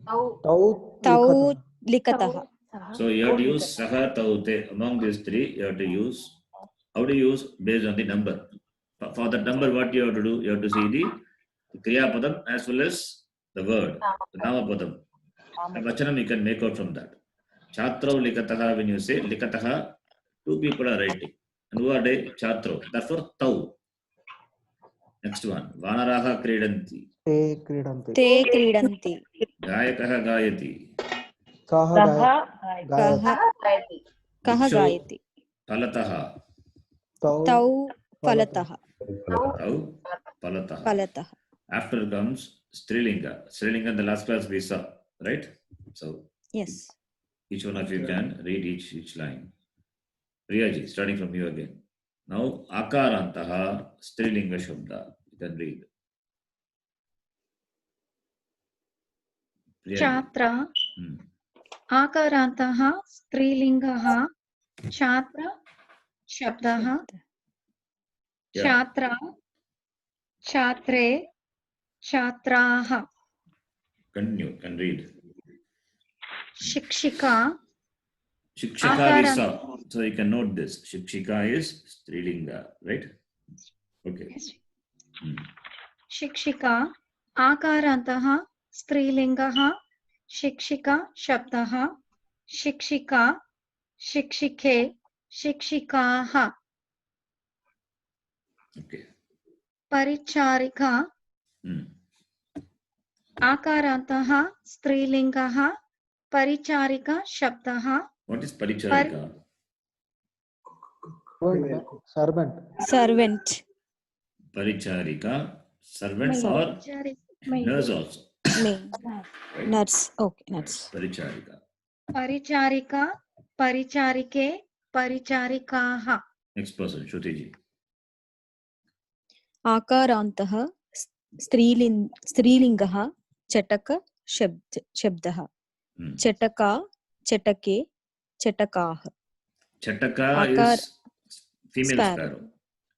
Tau. तौ tau लिखतः likatah so you have to use saha taute among these three you have to use how to use based on the number for that number what you have to do you have to see the kriya padam as well as the word the nama padam and vachanam you can make out from that chhatro likatah when you say likatah two people are writing and who are they chhatro therefore tau next one vanaraha kridanti ते क्रीडन्ति te kridanti gayakah gayati कः गायति Gayati. kah Vriksho gayati palatah तौ tau palatah tau palatah palatah after comes strilinga strilinga in the last class we saw right so yes each one of you can read each line Priyaji starting from you again now akarantaha strilinga shabda you can read Priyaji. Chatra. आकारान्तः स्त्रीलिङ्गः छात्र शब्दः Yeah. छात्रा छात्रे छात्राः Continue can read शिक्षिका shikshika we Akaran- saw so you can note this shikshika is strilinga right okay शिक्षिका आकारान्तः स्त्रीलिङ्गः शिक्षिका शब्दः शिक्षिका शिक्षिके शिक्षिकाः okay परिचारिका आकारान्तः स्त्रीलिङ्गः परिचारिका शब्दः what is paricharika servant servant paricharika servant or nurse also Me. Right? Nurse. Okay, nurse. Paricharika. परिचारिका परिचारिके परिचारिकाः Next person, Shruti ji. आकारान्तः स्त्रीलिङ्गः चटक शब्दः चटका चटके चटकाः Chataka Akar- is female Sparrow. sparrow.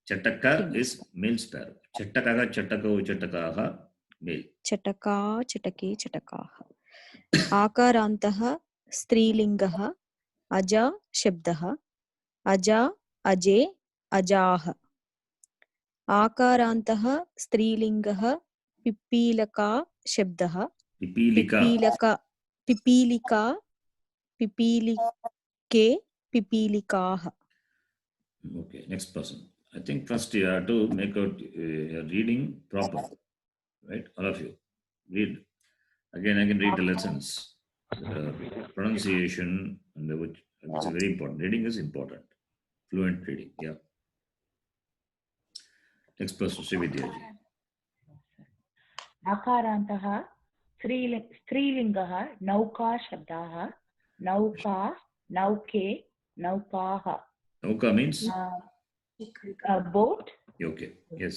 Chataka Female. is male sparrow. Chatakaga, chatako, chatakaha, male. चटका चटके चटकाः आकारान्तः स्त्रीलिङ्गः अजा शब्दः अजा अजे अजाः आकारान्तः स्त्रीलिङ्गः पिपीलका शब्दः Pipilika. पिपीलिका पिपीलिके पिपीलिकाः Okay, next person. I think first you have to make out your reading proper. Right? All of you. Read. Again, I can read the lessons. Pronunciation, and which is very important. Reading is important. Fluent reading. Yeah. Next person, Srividya ji. आकारान्तः स्त्रीलिङ्गः नौका शब्दाः नौका नौके नौकाः Nauka means? Boat Okay. Yes.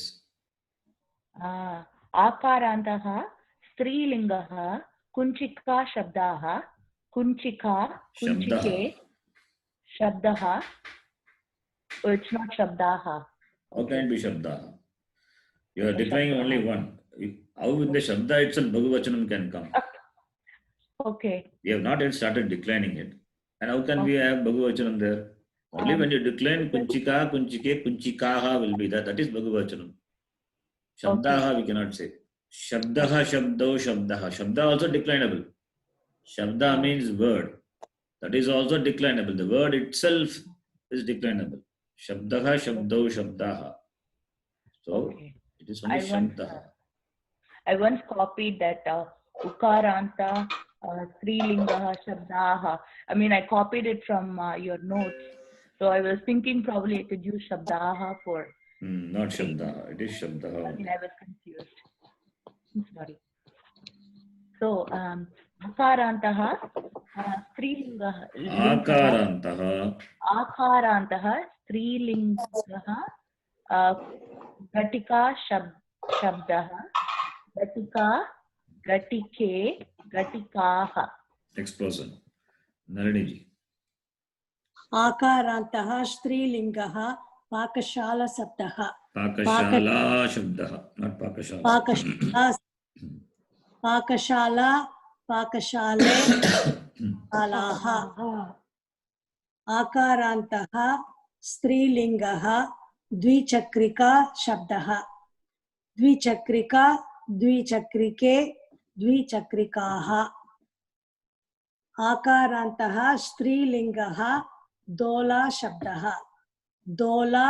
आकारान्तः स्त्रीलिङ्गः कुञ्चिका शब्दाः कुञ्चिका कुञ्चिके शब्दः it's not शब्दाः How can it be Shabda? You are declining only one. How in the Shabda itself Bhagavachanam can come? Okay. We have not yet started declining it. And how can we have Bhagavachanam there? Only when you decline Kunchika, Kunchike, Kunchikaha will be that. That is Bhagavachanam. Shabdaha we cannot say. Shabdaha, Shabdo, Shabdaha. Shabda also declinable. Shabda means word. That is also declinable. The word itself is declinable. Shabdaha, Shabdo, Shabdaha. So it is only Shabdaha. I once copied that Ukaranta, Strilinga, Shabdaha. I mean, I copied it from your notes. So I was thinking probably I could use Shabdaha for. Not Shabdaha. It is Shabdaha. I mean, I was confused. I'm sorry. So, Akarantaha, Strilinga. Akarantaha, Strilinga, Gatika Shabdaha, Gatika, Gatike, Gatikaha. Next person, Nalini ji. आकारान्तः स्त्रीलिङ्गः पाकशाला शब्दः Pakashala Shabdaha, not Pakashala. पाकशाला पाकशाले शालाः आकारान्तः स्त्रीलिङ्गः द्विचक्रिका शब्दः द्विचक्रिका द्विचक्रिके द्विचक्रिकाः आकारान्तः स्त्रीलिङ्गः दोला शब्दः दोला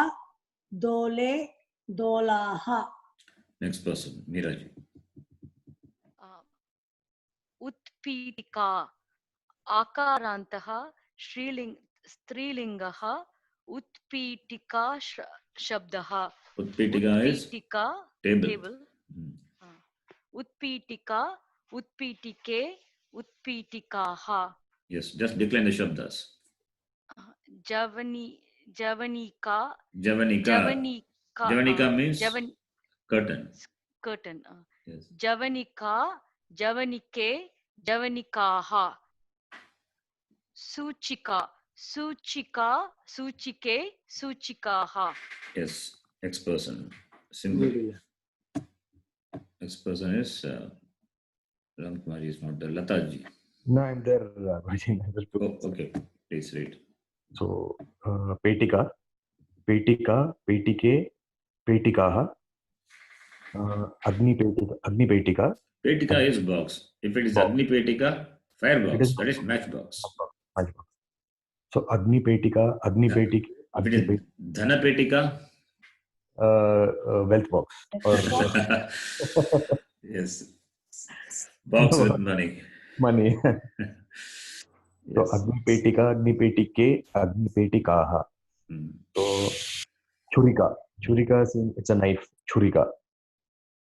दोले दोलाः Next person, Meeraji. उत्पीठिका आकारान्तः स्त्रीलिङ्गः उत्पीठिका शब्दः Utpitika is table. उत्पीठिका उत्पीठिके उत्पीठिकाः. Yes, just decline the shabdas. Javanika means curtain. Curtain. Yes. Javanika Javanike Javanikaha. Suchika Suchike Suchikaha. Yes, next person. Simple. Next person is Ram Kumari is not there. Lata ji. No, I'm there. Okay, please read. So, Petika, Petika, Petike, Petikaha, Agni Petika. Petika is box. If it is Agni Petika, firebox, that is matchbox. So, Agni Petika, Agni Petika. If it is Dhana Petika, wealth box. Or yes, box with money. Money. So, Yes. Agni Petike, Agni Petikaha. So, Churika. Churika, it's a knife. Churika.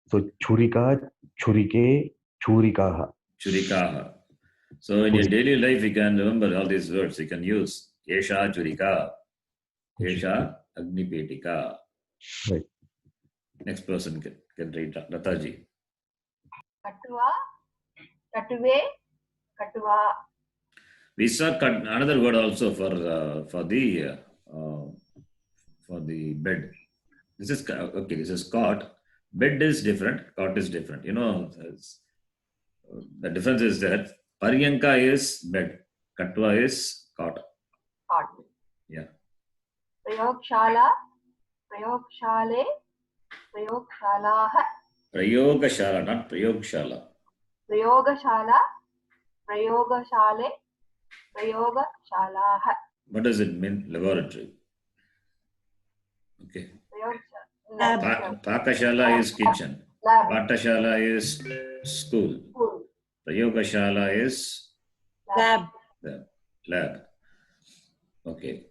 So, Churika, Churike, Churikaha. Churikaha. So in your daily life, you can remember all these words. You can use Esha Churika, Esha Agnipetika. Right. Next person can read Lataji. Katua, Katuve, Katua. We saw another word also for the bed. This is okay. This is cot. Bed is different. Cot is different. You know, the difference is that Paryanka is bed. Katwa is cot. Cot. Yeah. Prayogshala, Prayogshale, Prayogshalah. Prayogashala, not Prayogshala. Prayogashala, Prayogashale, Prayogashalah. What does it mean? Laboratory. Okay. Pakashala is kitchen. Patashala is school. Prayogashala is Lab. Lab. Okay.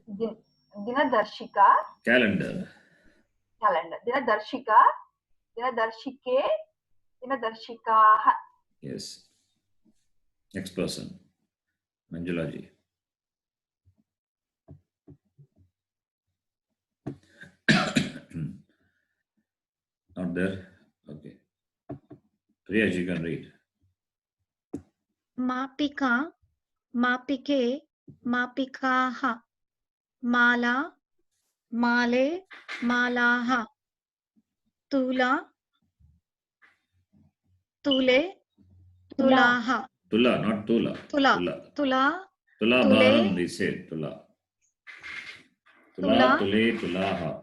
Dinadarshika. Calendar. Dinadarshika. Dinadarshike. Dinadarshikaah. Yes. Next person. Manjulaji. Not there? Okay. Priya, you can read. Mapika, Mapike, Mapikaha. Mala, Male, Malaha. Tula, Tule, Tulaha. Tula, not Tula. Tula, Tula. Tula, Tula Tule. Bharam, we said Tula. Tula, Tule, Tulaha.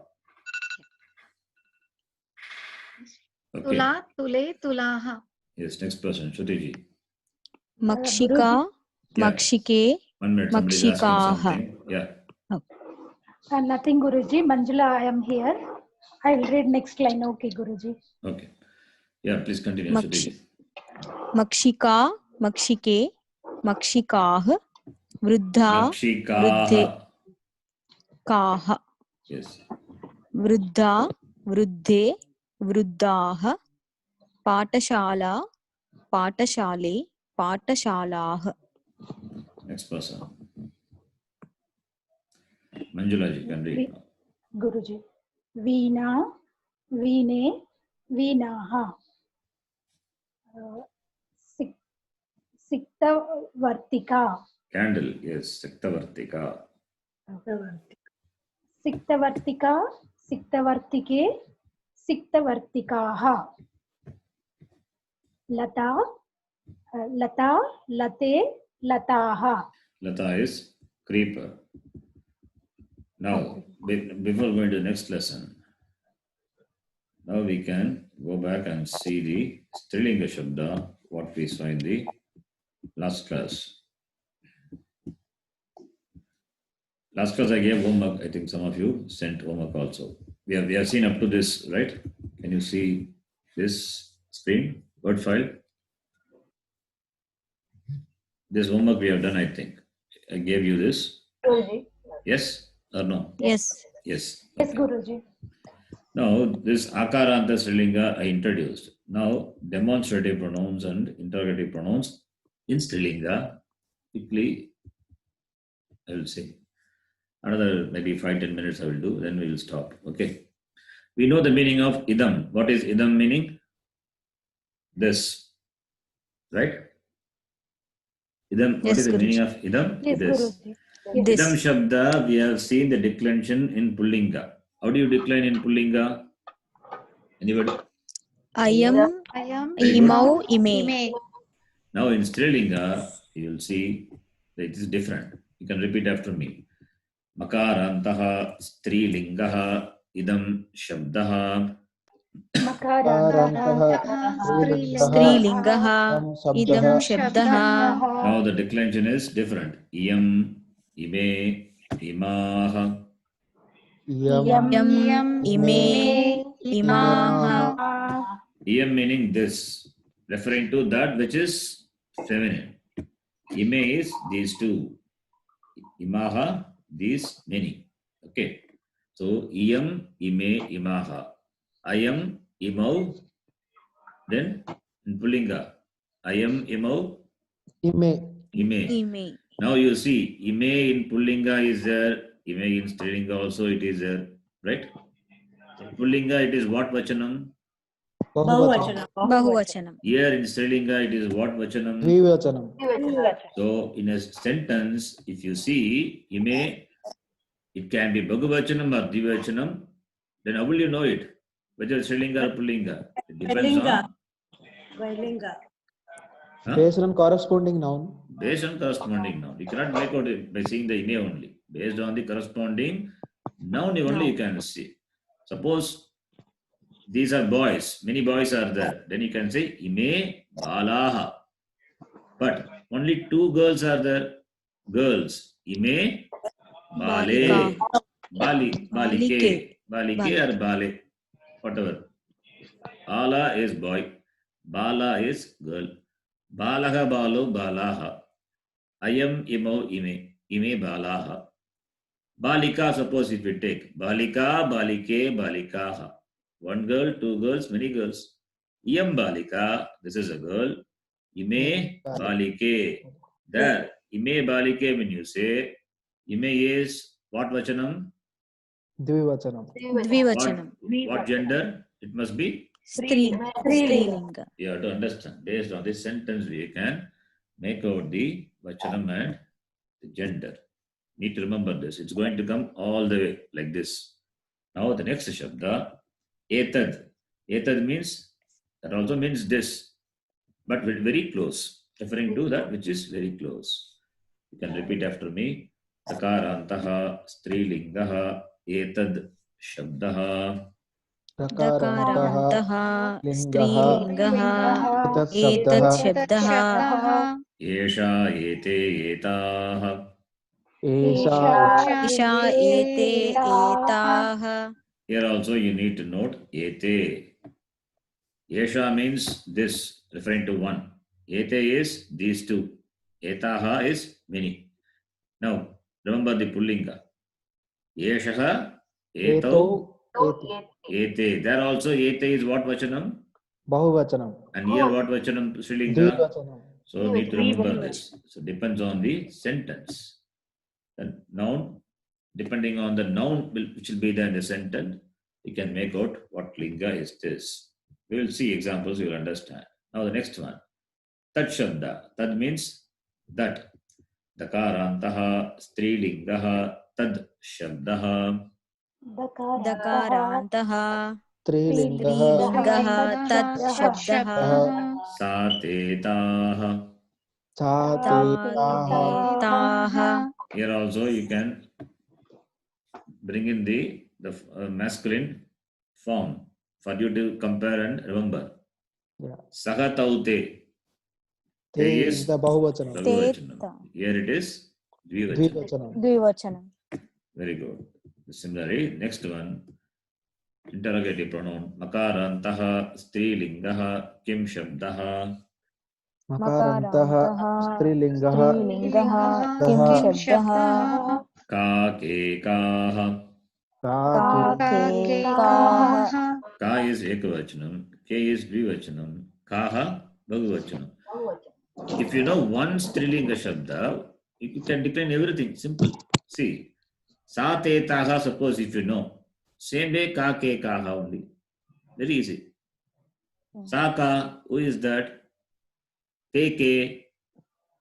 Okay. Tula, Tule, Tulaha. Yes, next person, Shruti. Makshika, Yeah. Makshike, 1 minute, somebody is asking Makshikaha. something. Yeah. Nothing, Guruji. Manjula, I am here. I will read next line. Okay, Guruji. Okay. Yeah, please continue, Makshi- Shruti. Makshika, Makshike, Makshikaah, Vruddha, Vruddhe, Makshikaha. Kaha. Yes. Vruddha, Vruddhe, Vruddhaah, Patashala, Patashale, Patashalah. Next person. Manjula ji can read now. Guruji. Veena, Veene, Veenaha. Sikta Vartika. Candle, yes. Siktavartika. Siktavartika, Siktavartike, Siktavartikaha. Lata, Lata, Late, Lataha. Lata is creeper. Now, before going to the next lesson, now we can go back and see the Strilinga Shabda, what we saw in the last class. Last class I gave homework. I think some of you sent homework also. We have seen up to this, right? Can you see this screen, Word file? This homework we have done, I think. I gave you this. Guruji. Yes or no? Yes. Yes. Yes, Okay. Guruji. Now, this Akaranta Strilinga I introduced. Now, demonstrative pronouns and interrogative pronouns in Strilinga. Quickly, I will say. Another maybe 5-10 minutes I will do, then we will stop. Okay. We know the meaning of idam. What is idam meaning? This. Right? Idam, what Yes, is the Guruji. meaning of idam? Yes, This. Guruji. This. Idam Shabda, we have seen the declension in Pullinga. How do you decline in Pullinga? Anybody? Ayam, Ayam, Very good. Imau, Ime. Ime. Now in Strilinga, you will see that it is different. You can repeat after me. Makarantaha strilingaha idam shabdaha. Strilingaha, idam shabdaha. Now the declension is different. Iyam, ime, imaha. Yam, Ime, Imaha. Iyam meaning this, referring to that which is feminine. Ime is these two. Imaha, these many. Okay. So, iyam, ime, imaha. Ayam, imau. Then, in Pullinga. Ayam, imau, Ime. ime. Ime. Now you see, ime in Pullinga is there, ime in Strilinga also it is there, right? In Pullinga it is what Vachanam? Bahuvachanam. Bahuvachanam. Here in Strilinga it is what Vachanam? Dvivachanam. So in a sentence, if you see, ime, it can be Bhagavachanam or Dvivachanam, then how will you know it? Whether Strilinga or Pullinga? It depends Trillinga. on... Trillinga. Huh? Based on corresponding noun. Based on corresponding noun. You cannot make out it by seeing the ime only. Based on the corresponding noun only you can see. Suppose these are boys, many boys are there. Then you can say ime balaha. But only 2 girls are there. Girls. Ime bale. Balike. Balike or bale. Whatever. Ala is boy. Bala is girl. Balaha balo balaha. Ayam imau ime. Ime balaha. Balika, suppose if we take. Balika, balike, balikaha. 1 girl, 2 girls, many girls. Iyam balika, this is a girl. Ime balike. There. Ime balike, when you say, ime is what vachanam? Dvivachanam. Dvivachanam. What gender? It must be? Strilinga. You have to understand. Based on this sentence, we can make out the vachanam and the gender. Need to remember this. It's going to come all the way like this. Now the next shabda, etad. Etad means, that also means this, but very close, referring to that which is very close. You can repeat after me. Takarantaha strilingaha etad shabdaha. Takarantaha strilingaha etad shabdaha. Esha ete etaha. Isha ete etaha. Here also you need to note ete. Esha means this, referring to one. Ete is these 2. Etaha is many. Now remember the Pullinga. Eshaha etau ete. There also ete is what vachanam? Bahuvachanam. And here what vachanam? Strilinga. Dvivachanam. So need to remember this. So depends on the sentence. The noun, depending on the noun which will be there in the sentence, you can make out what linga is this. We will see examples, you will understand. Now the next one. Tat shabda. Tad means that. Dakarantaha strilingaha tad shabdaha. Dakarantaha Strilingaha. strilingaha tad shabdaha. Satetaha. Tatetaha. Here also you can bring in the masculine form for you to compare and remember. Yeah. Sahataute. Te is the Bahuvachanam. Here it is Dvivachanam. Dvivachanam. Very good. Similarly, next one, interrogative pronoun. Makarantaha strilingaha kim shabdaha. Makarantaha strilingaha kim shabdaha. Kakekaha. Kakekaha. Ka is ekavachanam. K is dvivachanam. Kaha bahuvachanam. If you know one strilinga shabda, you can decline everything. Simple. See, satetaha, suppose if you know. Same way kakekaha only. Very easy. Saka, who is that? Teke,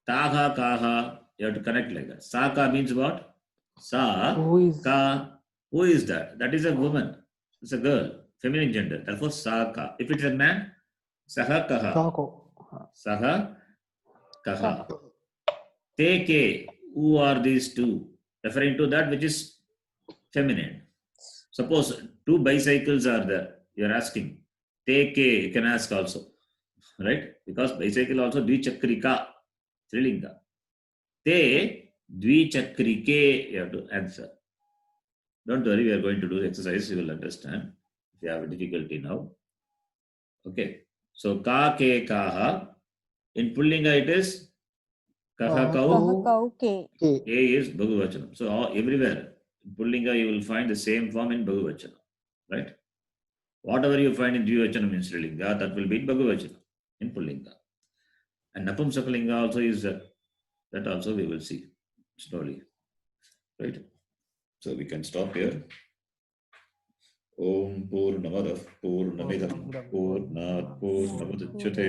taha, kaha. You have to connect like that. Saka means what? Sa, ka. Who is that? That is a woman. It's a girl. Feminine gender. Therefore, saka. If it's a man, saha, kaha. Saha, kaha. Teke, who are these 2? Referring to that which is feminine. Suppose 2 bicycles are there. You are asking. Teke, you can ask also. Right? Because bicycle also dvichakrika. Strilinga. Te dvichakrike, you have to answer. Don't worry, we are going to do the exercise. You will understand. If you have a difficulty now. Okay. So ka ke kaha. In Pullinga it is kaha kau. Ke. A is Bahuvachanam. So everywhere in Pullinga you will find the same form in Bahuvachanam. Right? Whatever you find in Dvivachanam in Strilinga, that will be in Bahuvachanam in Pullinga. And Napumsakalinga also is that also we will see slowly. Right? So we can stop here. Om Purnamadah Purnamidam Purnat Purnamudachyate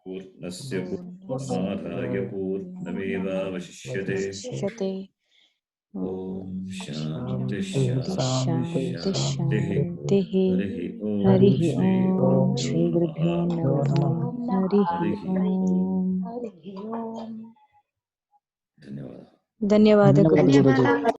Purnasya Purnamadhaya Purnameva Vashishyate. Om Shanti Shanti Shanti. Harihi Om Shri Gurubhyo Namaha. Harihi Om. ಧನ್ಯವಾದ ಗುರುಜಿ. ಧನ್ಯವಾದ.